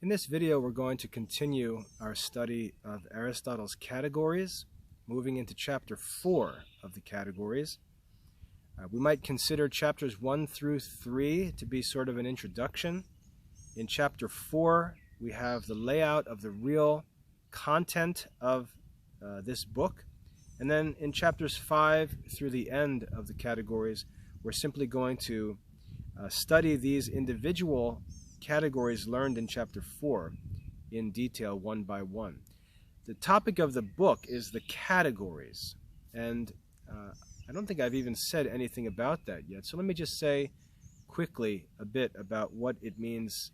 In this video, we're going to continue our study of Aristotle's categories, moving into chapter 4 of the categories. We might consider chapters 1 through 3 to be sort of an introduction. In chapter 4, we have the layout of the real content of this book. And then in chapters 5 through the end of the categories, we're simply going to study these individual categories learned in chapter 4 in detail one by one. The topic of the book is the categories, and I don't think I've even said anything about that yet. So let me just say quickly a bit about what it means,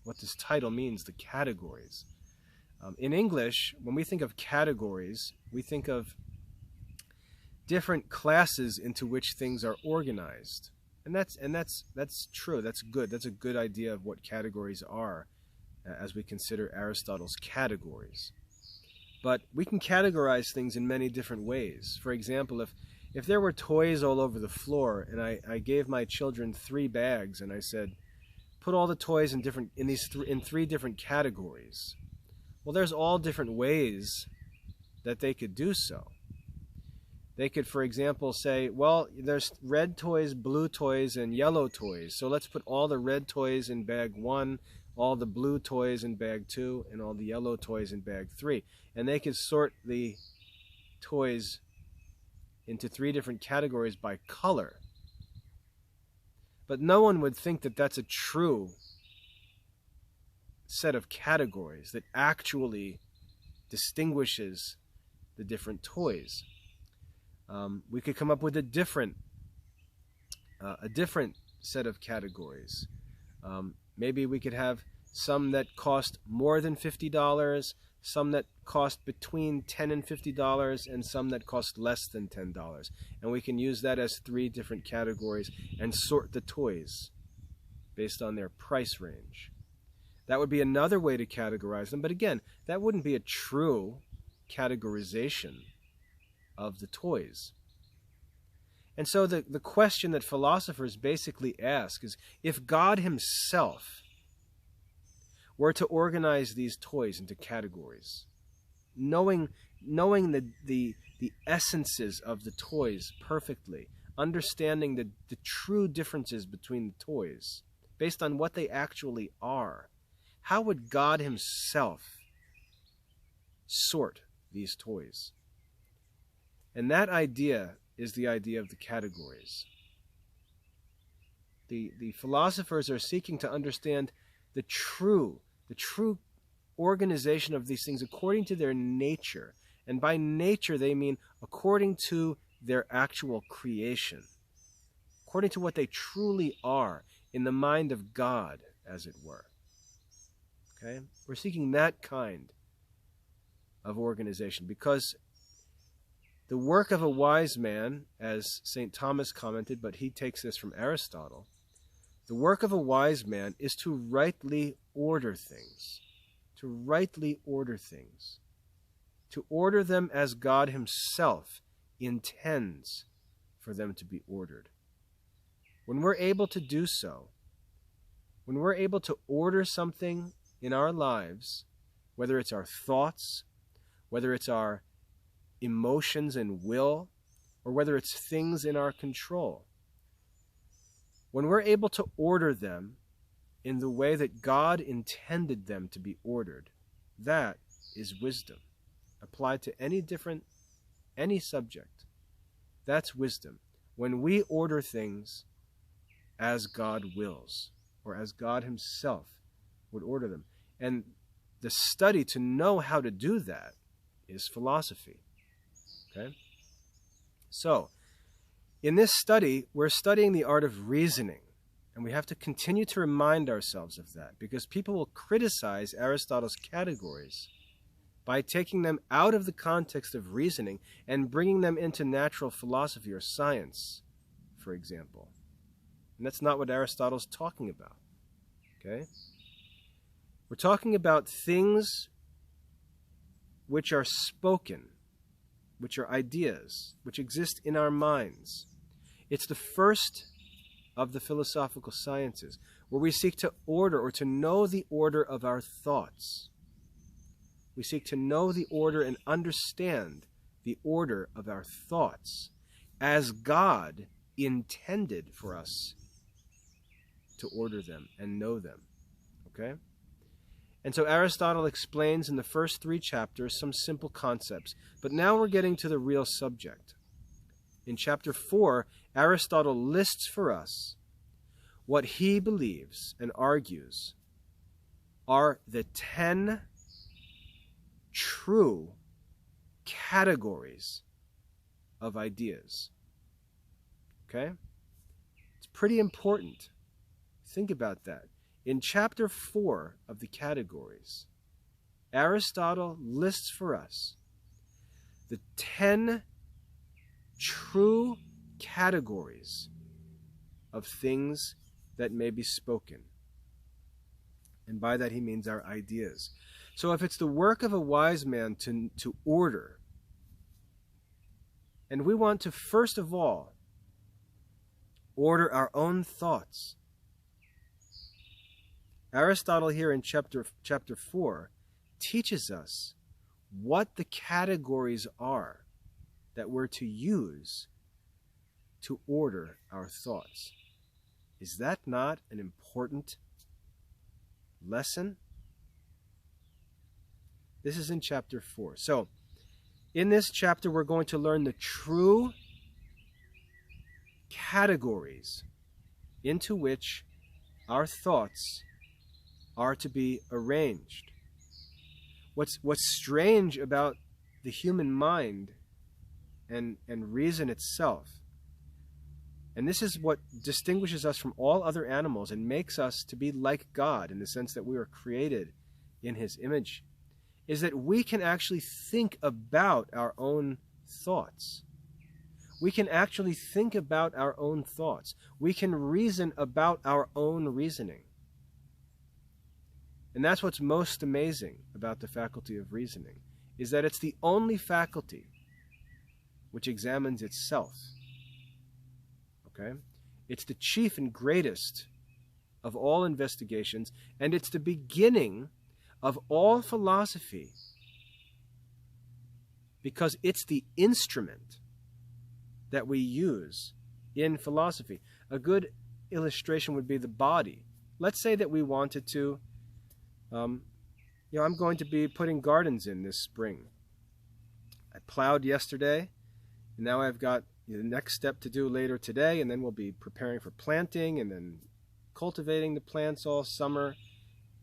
what this title means, the categories. In English, when we think of categories, we think of different classes into which things are organized. And that's true. That's good. That's a good idea of what categories are as we consider Aristotle's categories. But we can categorize things in many different ways. For example, if there were toys all over the floor and I gave my children 3 bags and I said, put all the toys in three different categories. Well, there's all different ways that they could do so. They could, for example, say, well, there's red toys, blue toys, and yellow toys. So let's put all the red toys in bag 1, all the blue toys in bag 2, and all the yellow toys in bag 3. And they could sort the toys into 3 different categories by color. But no one would think that that's a true set of categories that actually distinguishes the different toys. We could come up with a different set of categories. Maybe we could have some that cost more than $50, some that cost between $10 and $50, and some that cost less than $10. And we can use that as 3 different categories and sort the toys based on their price range. That would be another way to categorize them, but again, that wouldn't be a true categorization of the toys. And so the question that philosophers basically ask is, if God himself were to organize these toys into categories, knowing the essences of the toys perfectly, understanding the true differences between the toys based on what they actually are, how would God himself sort these toys? And that idea is the idea of the categories. The philosophers are seeking to understand the true organization of these things according to their nature. And by nature, they mean according to their actual creation, according to what they truly are in the mind of God, as it were. Okay? We're seeking that kind of organization because the work of a wise man, as St. Thomas commented, but he takes this from Aristotle, the work of a wise man is to rightly order things, to order them as God himself intends for them to be ordered. When we're able to do so, when we're able to order something in our lives, whether it's our thoughts, whether it's our emotions and will, or whether it's things in our control, when we're able to order them in the way that God intended them to be ordered, that is wisdom. Applied to any subject, that's wisdom. When we order things as God wills, or as God himself would order them. And the study to know how to do that is philosophy. Okay? So, in this study, we're studying the art of reasoning, and we have to continue to remind ourselves of that, because people will criticize Aristotle's categories by taking them out of the context of reasoning and bringing them into natural philosophy or science, for example. And that's not what Aristotle's talking about. Okay? We're talking about things which are spoken, which are ideas, which exist in our minds. It's the first of the philosophical sciences. where we seek to order or to know the order of our thoughts. We seek to know the order and understand the order of our thoughts as God intended for us to order them and know them. Okay? And so Aristotle explains in the first 3 chapters some simple concepts. But now we're getting to the real subject. In chapter 4, Aristotle lists for us what he believes and argues are the 10 true categories of ideas. Okay? It's pretty important. Think about that. In chapter 4 of the categories, Aristotle lists for us the 10 true categories of things that may be spoken. And by that he means our ideas. So if it's the work of a wise man to order, and we want to first of all order our own thoughts, Aristotle here in chapter 4 teaches us what the categories are that we're to use to order our thoughts. Is that not an important lesson? This is in chapter 4. So, in this chapter, we're going to learn the true categories into which our thoughts are to be arranged. What's strange about the human mind and reason itself, and this is what distinguishes us from all other animals and makes us to be like God in the sense that we were created in his image, is that we can actually think about our own thoughts. We can actually think about our own thoughts. We can reason about our own reasoning. And that's what's most amazing about the faculty of reasoning, is that it's the only faculty which examines itself. Okay? It's the chief and greatest of all investigations, and it's the beginning of all philosophy, because it's the instrument that we use in philosophy. A good illustration would be the body. Let's say that we wanted to, I'm going to be putting gardens in this spring. I plowed yesterday, and now I've got the next step to do later today, and then we'll be preparing for planting and then cultivating the plants all summer,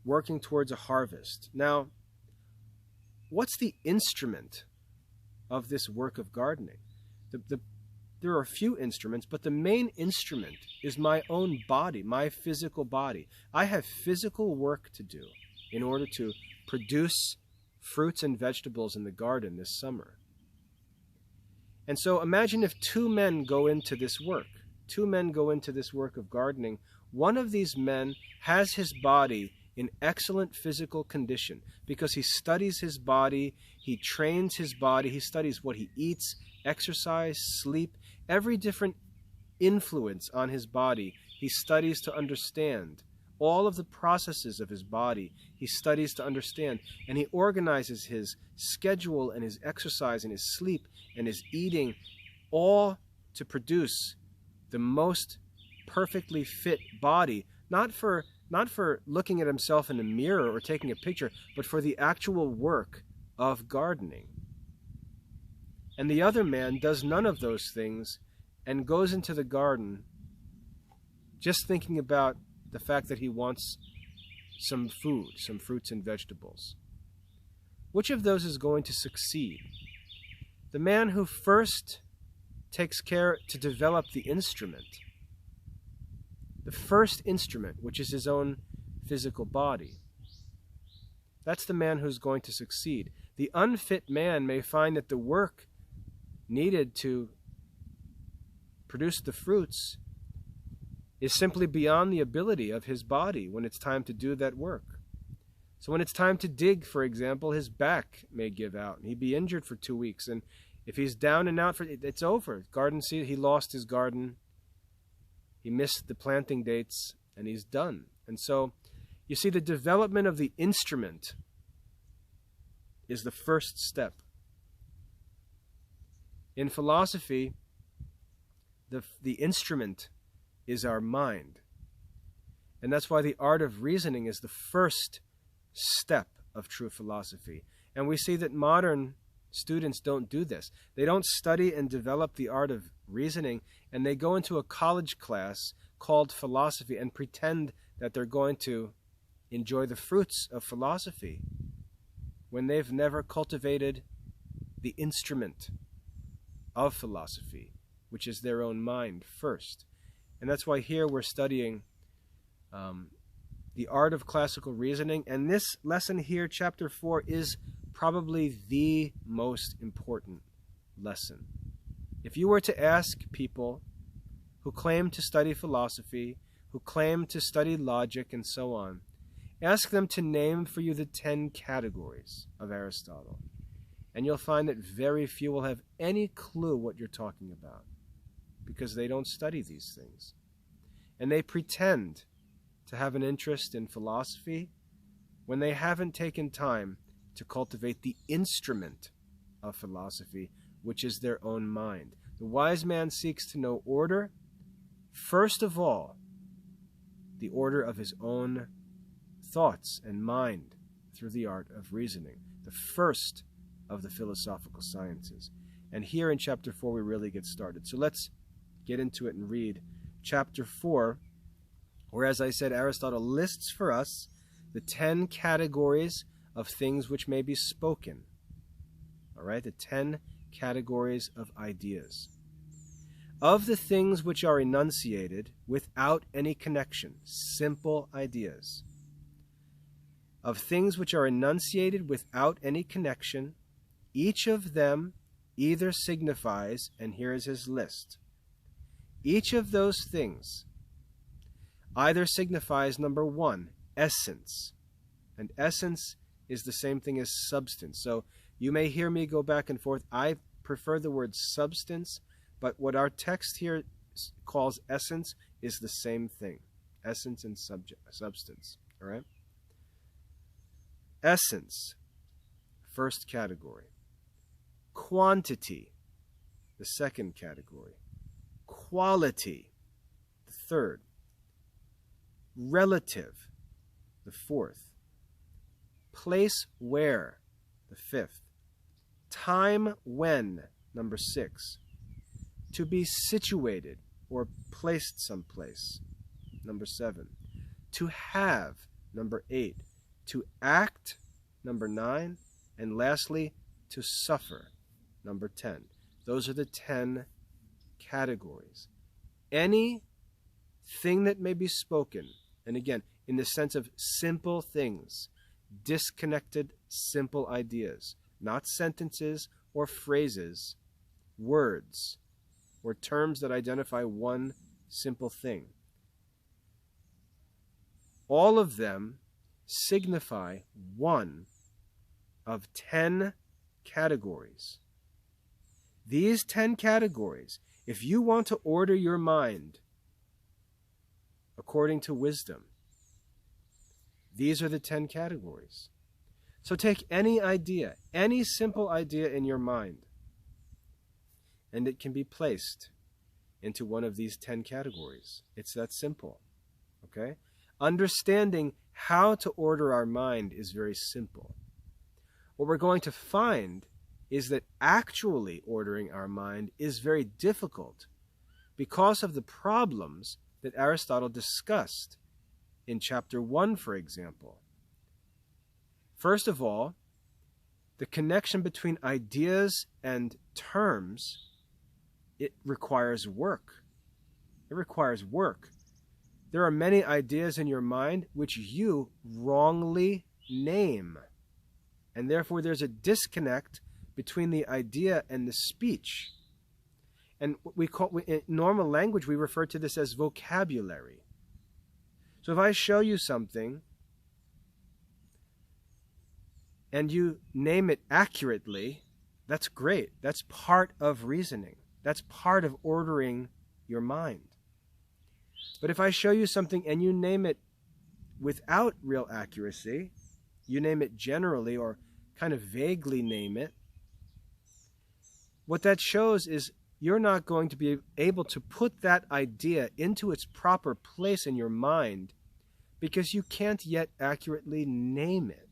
working towards a harvest. Now, what's the instrument of this work of gardening? There are a few instruments, but the main instrument is my own body, my physical body. I have physical work to do in order to produce fruits and vegetables in the garden this summer. And so imagine if 2 men go into this work. 2 men go into this work of gardening. One of these men has his body in excellent physical condition because he studies his body, he trains his body, he studies what he eats, exercise, sleep, every different influence on his body he studies to understand. All of the processes of his body he studies to understand, and he organizes his schedule and his exercise and his sleep and his eating, all to produce the most perfectly fit body, not for looking at himself in a mirror or taking a picture, but for the actual work of gardening. And the other man does none of those things and goes into the garden just thinking about the fact that he wants some food, some fruits and vegetables. Which of those is going to succeed? The man who first takes care to develop the instrument, the first instrument, which is his own physical body. That's the man who's going to succeed. The unfit man may find that the work needed to produce the fruits is simply beyond the ability of his body when it's time to do that work. So when it's time to dig, for example, his back may give out and he'd be injured for 2 weeks. And if he's down and out, it's over. Garden season, he lost his garden. He missed the planting dates and he's done. And so you see, the development of the instrument is the first step. In philosophy, the instrument is our mind. And that's why the art of reasoning is the first step of true philosophy. And we see that modern students don't do this. They don't study and develop the art of reasoning, and they go into a college class called philosophy and pretend that they're going to enjoy the fruits of philosophy when they've never cultivated the instrument of philosophy, which is their own mind first. And that's why here we're studying the art of classical reasoning. And this lesson here, chapter 4, is probably the most important lesson. If you were to ask people who claim to study philosophy, who claim to study logic and so on, ask them to name for you the 10 categories of Aristotle, and you'll find that very few will have any clue what you're talking about, because they don't study these things. And they pretend to have an interest in philosophy when they haven't taken time to cultivate the instrument of philosophy, which is their own mind. The wise man seeks to know order, first of all, the order of his own thoughts and mind through the art of reasoning, the first of the philosophical sciences. And here in chapter 4 we really get started. So let's get into it and read chapter 4, where, as I said, Aristotle lists for us the 10 categories of things which may be spoken. All right, the 10 categories of ideas. Of the things which are enunciated without any connection, simple ideas. Of things which are enunciated without any connection, each of them either signifies, and here is his list, each of those things either signifies, number 1, essence. And essence is the same thing as substance. So you may hear me go back and forth. I prefer the word substance, but what our text here calls essence is the same thing. Essence and substance. All right? Essence, first category. Quantity, the second category. Quality, the third. Relative, the fourth. Place where, the fifth. Time when, number 6. To be situated or placed someplace, number 7. To have, number 8. To act, number 9. And lastly, to suffer, number 10. Those are the 10 categories. Any thing that may be spoken, and again, in the sense of simple things, disconnected, simple ideas, not sentences or phrases, words, or terms that identify one simple thing. All of them signify one of 10 categories. These 10 categories, if you want to order your mind according to wisdom, these are the 10 categories. So take any idea, any simple idea in your mind, and it can be placed into one of these 10 categories. It's that simple. Okay? Understanding how to order our mind is very simple. What we're going to find is that actually ordering our mind is very difficult because of the problems that Aristotle discussed in chapter 1, for example. First of all, the connection between ideas and terms, it requires work. It requires work. There are many ideas in your mind which you wrongly name. And therefore there's a disconnect between the idea and the speech. And in normal language, we refer to this as vocabulary. So if I show you something and you name it accurately, that's great. That's part of reasoning. That's part of ordering your mind. But if I show you something and you name it without real accuracy, you name it generally or kind of vaguely name it, what that shows is you're not going to be able to put that idea into its proper place in your mind because you can't yet accurately name it.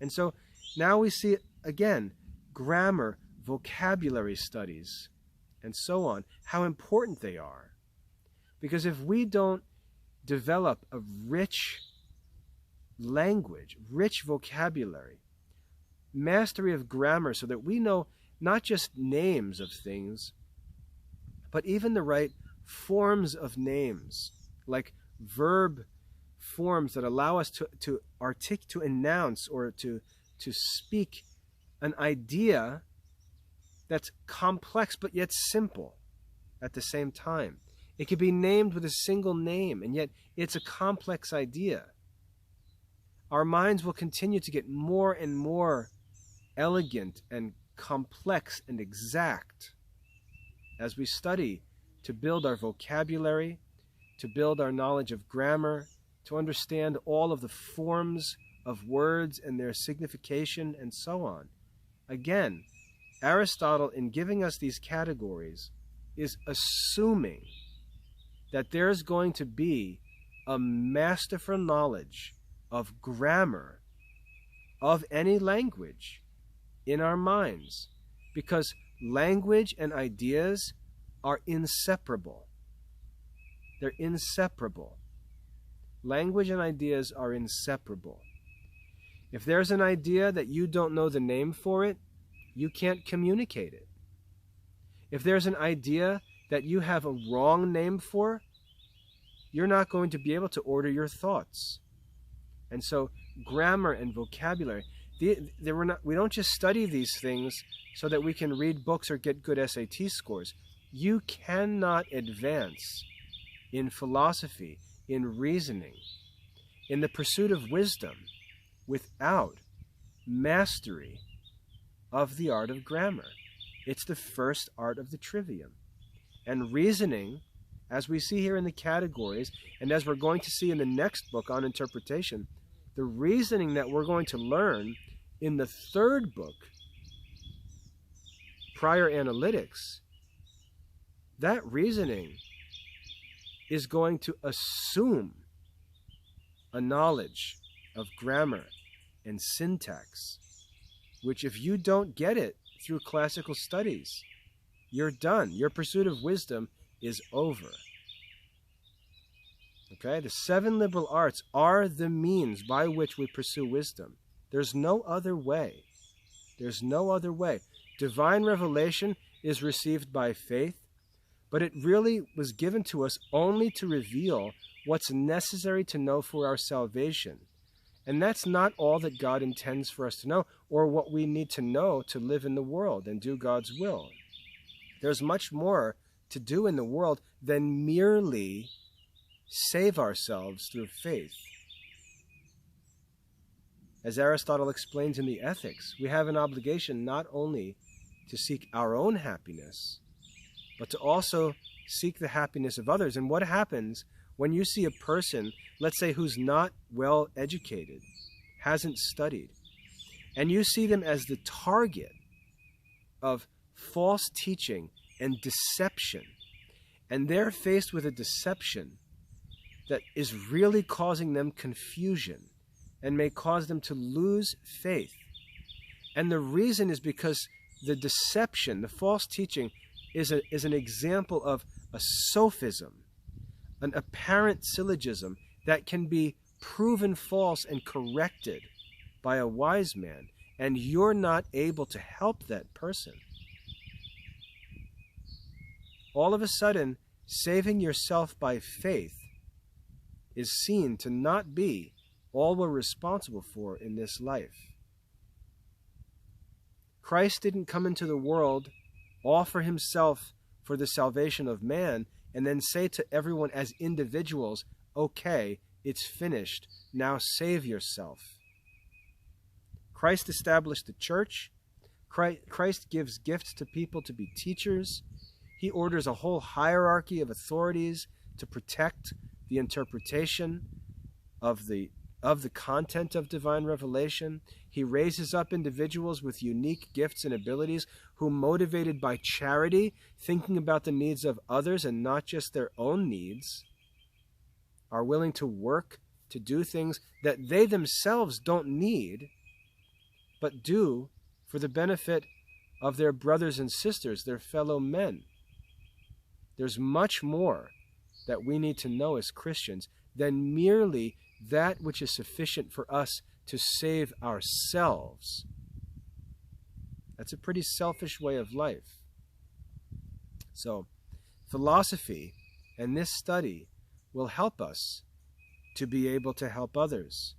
And so now we see, again, grammar, vocabulary studies, and so on, how important they are. Because if we don't develop a rich language, rich vocabulary, mastery of grammar so that we know not just names of things, but even the right forms of names, like verb forms that allow us to announce or to speak an idea that's complex but yet simple at the same time. It can be named with a single name, and yet it's a complex idea. Our minds will continue to get more and more elegant and complex and exact as we study to build our vocabulary, to build our knowledge of grammar, to understand all of the forms of words and their signification and so on. Again, Aristotle, in giving us these categories, is assuming that there's going to be a masterful knowledge of grammar of any language in our minds, because language and ideas are inseparable. They're inseparable. Language and ideas are inseparable. If there's an idea that you don't know the name for it, you can't communicate it. If there's an idea that you have a wrong name for, you're not going to be able to order your thoughts. And so grammar and vocabulary, we don't just study these things so that we can read books or get good SAT scores. You cannot advance in philosophy, in reasoning, in the pursuit of wisdom without mastery of the art of grammar. It's the first art of the trivium. And reasoning, as we see here in the categories, and as we're going to see in the next book on interpretation, the reasoning that we're going to learn in the third book, Prior Analytics, that reasoning is going to assume a knowledge of grammar and syntax, which if you don't get it through classical studies, you're done. Your pursuit of wisdom is over. Okay? The 7 liberal arts are the means by which we pursue wisdom. There's no other way. There's no other way. Divine revelation is received by faith, but it really was given to us only to reveal what's necessary to know for our salvation. And that's not all that God intends for us to know, or what we need to know to live in the world and do God's will. There's much more to do in the world than merely save ourselves through faith. As Aristotle explains in the Ethics, we have an obligation not only to seek our own happiness, but to also seek the happiness of others. And what happens when you see a person, let's say, who's not well educated, hasn't studied, and you see them as the target of false teaching and deception, and they're faced with a deception that is really causing them confusion and may cause them to lose faith. And the reason is because the deception, the false teaching, is an example of a sophism, an apparent syllogism that can be proven false and corrected by a wise man, and you're not able to help that person. All of a sudden, saving yourself by faith is seen to not be all we're responsible for in this life. Christ didn't come into the world, offer himself for the salvation of man, and then say to everyone as individuals, okay, it's finished, now save yourself. Christ established the church. Christ gives gifts to people to be teachers. He orders a whole hierarchy of authorities to protect the interpretation of the content of divine revelation. He raises up individuals with unique gifts and abilities who, motivated by charity, thinking about the needs of others and not just their own needs, are willing to work to do things that they themselves don't need, but do for the benefit of their brothers and sisters, their fellow men. There's much more that we need to know as Christians than merely that which is sufficient for us to save ourselves. That's a pretty selfish way of life. So, philosophy and this study will help us to be able to help others.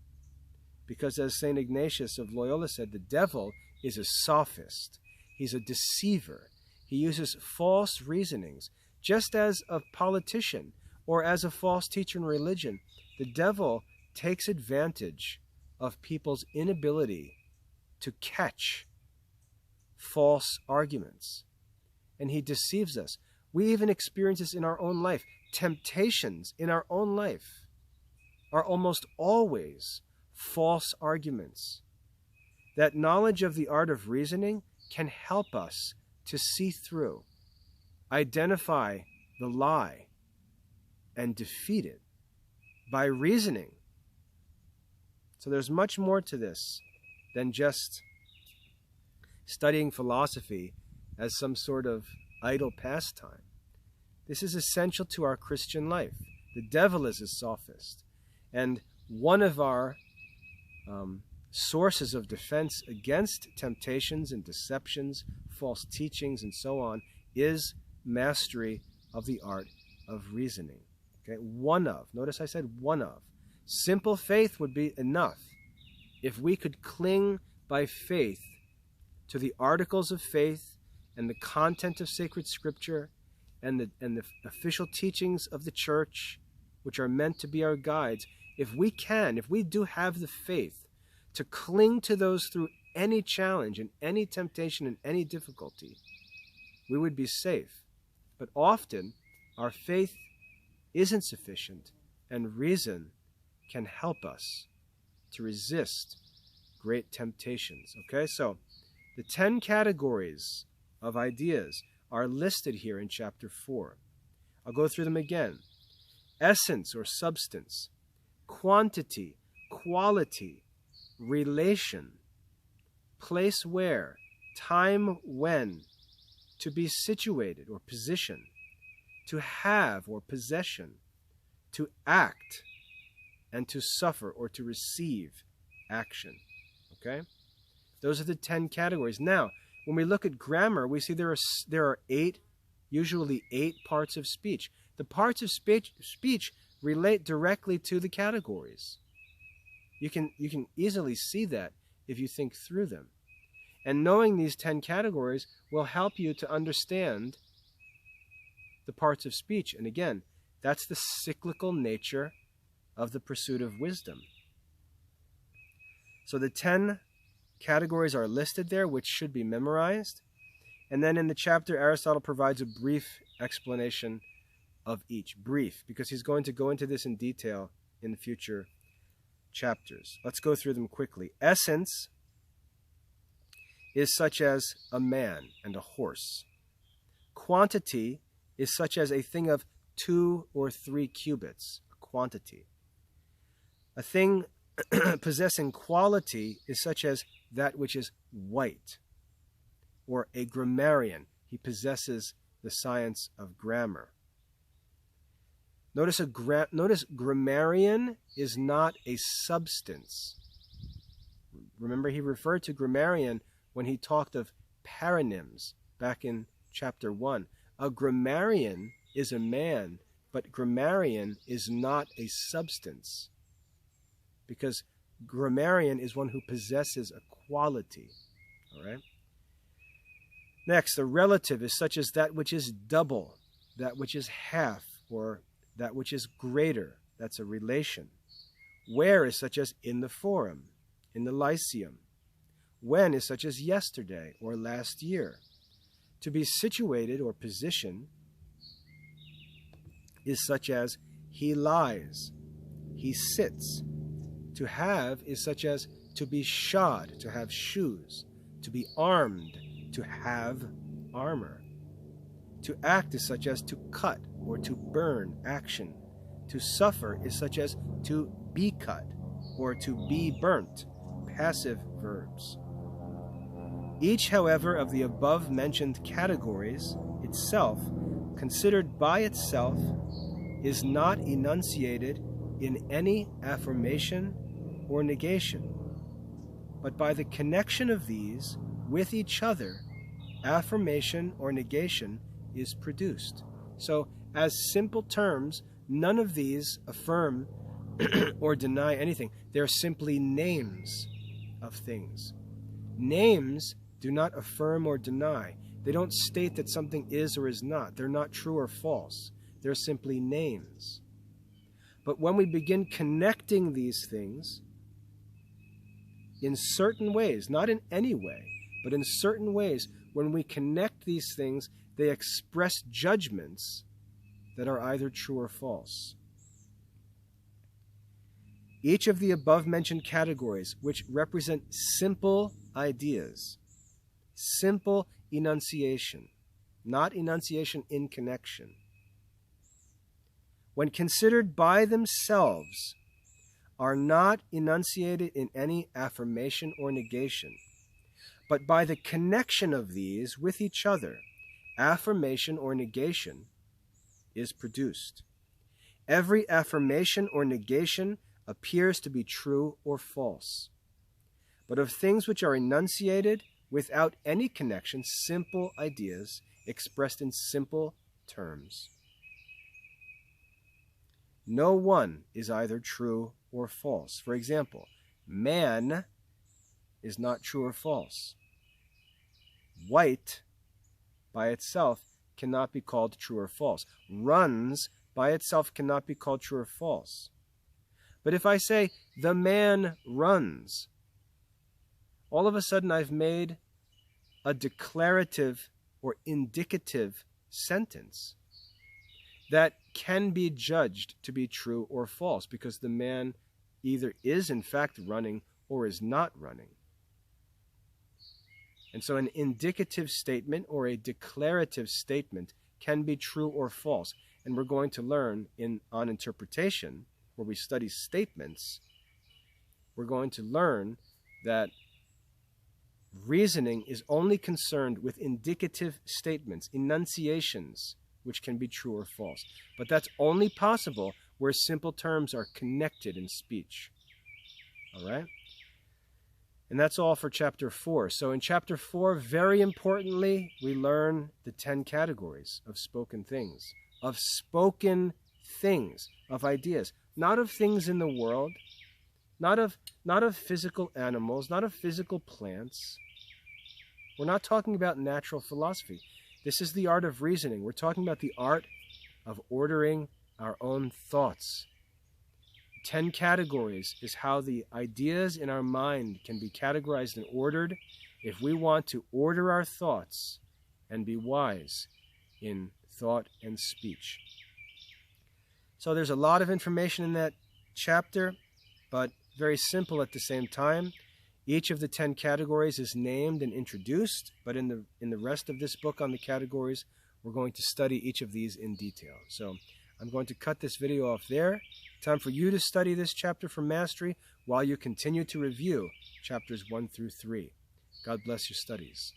Because as St. Ignatius of Loyola said, the devil is a sophist. He's a deceiver. He uses false reasonings. Just as a politician or as a false teacher in religion, the devil takes advantage of people's inability to catch false arguments. And he deceives us. We even experience this in our own life. Temptations in our own life are almost always false arguments. That knowledge of the art of reasoning can help us to see through, identify the lie, and defeat it by reasoning. So there's much more to this than just studying philosophy as some sort of idle pastime. This is essential to our Christian life. The devil is a sophist. And one of our sources of defense against temptations and deceptions, false teachings, and so on, is mastery of the art of reasoning. Okay, one of. Notice I said one of. Simple faith would be enough if we could cling by faith to the articles of faith and the content of sacred scripture and the official teachings of the church, which are meant to be our guides. If we do have the faith to cling to those through any challenge and any temptation and any difficulty, we would be safe. But often, our faith isn't sufficient, and reason can help us to resist great temptations. Okay, so the 10 categories of ideas are listed here in chapter 4. I'll go through them again. Essence or substance, quantity, quality, relation, place where, time when, to be situated or position, to have or possession, to act, and to suffer or to receive action. Okay? Those are the 10 categories. Now, when we look at grammar, we see there are usually eight parts of speech. The parts of speech relate directly to the categories. You can easily see that if you think through them. And knowing these 10 categories will help you to understand the parts of speech. And again, that's the cyclical nature of the pursuit of wisdom. So the 10 categories are listed there, which should be memorized. And then in the chapter, Aristotle provides a brief explanation of each. Brief, because he's going to go into this in detail in the future chapters. Let's go through them quickly. Essence is such as a man and a horse. Quantity is such as a thing of 2 or 3 cubits, a quantity. A thing possessing quality is such as that which is white, or a grammarian. He possesses the science of grammar. Notice grammarian is not a substance. Remember, he referred to grammarian when he talked of paronyms back in chapter 1. A grammarian is a man, but grammarian is not a substance, because grammarian is one who possesses a quality. All right? Next, the relative is such as that which is double, that which is half, or that which is greater. That's a relation. Where is such as in the forum, in the Lyceum. When is such as yesterday or last year. To be situated or position is such as he lies, he sits, To have is such as to be shod, to have shoes, to be armed, to have armor. To act is such as to cut or to burn, action. To suffer is such as to be cut or to be burnt, passive verbs. Each, however, of the above-mentioned categories itself, considered by itself, is not enunciated in any affirmation or negation, but by the connection of these with each other, affirmation or negation is produced. So, as simple terms, none of these affirm or deny anything. They're simply names of things. Names do not affirm or deny. They don't state that something is or is not. They're not true or false. They're simply names. But when we begin connecting these things in certain ways, not in any way, but in certain ways, when we connect these things, they express judgments that are either true or false. Each of the above-mentioned categories, which represent simple ideas, simple enunciation, not enunciation in connection, when considered by themselves, are not enunciated in any affirmation or negation, but by the connection of these with each other, affirmation or negation is produced. Every affirmation or negation appears to be true or false. But of things which are enunciated without any connection, simple ideas expressed in simple terms, no one is either true or false. For example, man is not true or false. White by itself cannot be called true or false. Runs by itself cannot be called true or false. But if I say, the man runs, all of a sudden I've made a declarative or indicative sentence that can be judged to be true or false, because the man either is in fact running or is not running. And so an indicative statement or a declarative statement can be true or false. And we're going to learn on interpretation, where we study statements, we're going to learn that reasoning is only concerned with indicative statements, enunciations, which can be true or false. But that's only possible where simple terms are connected in speech. All right? And that's all for chapter 4. So in chapter 4, very importantly, we learn the 10 categories of spoken things, of ideas, not of things in the world, not of physical animals, not of physical plants. We're not talking about natural philosophy. This is the art of reasoning. We're talking about the art of ordering our own thoughts. 10 categories is how the ideas in our mind can be categorized and ordered if we want to order our thoughts and be wise in thought and speech. So there's a lot of information in that chapter, but very simple at the same time. Each of the 10 categories is named and introduced, but in the rest of this book on the categories, we're going to study each of these in detail. So I'm going to cut this video off there. Time for you to study this chapter for mastery while you continue to review chapters 1 through 3. God bless your studies.